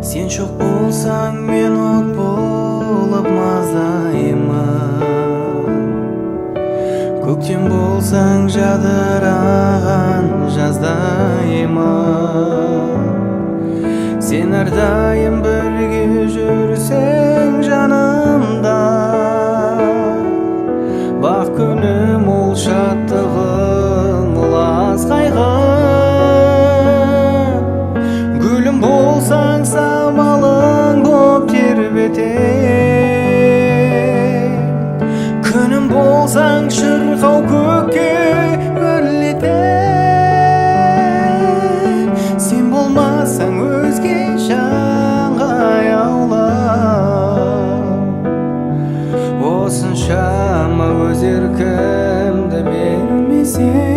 Sen çok bolsaң, men от болып маздаймын. Көктем болсаң, жадыраған жаздаймын. Sen әрдайым бірге жүрсең жанымда, бақ күнім ол шаттығың, лас қайғы. Гүлім болсаң, самалың боп тербетем. Күнім болсаң, шырқау көкке өрлетем. Сен болмасаң, өзге жанға аяулап, осыншама өз еркімді бермесем.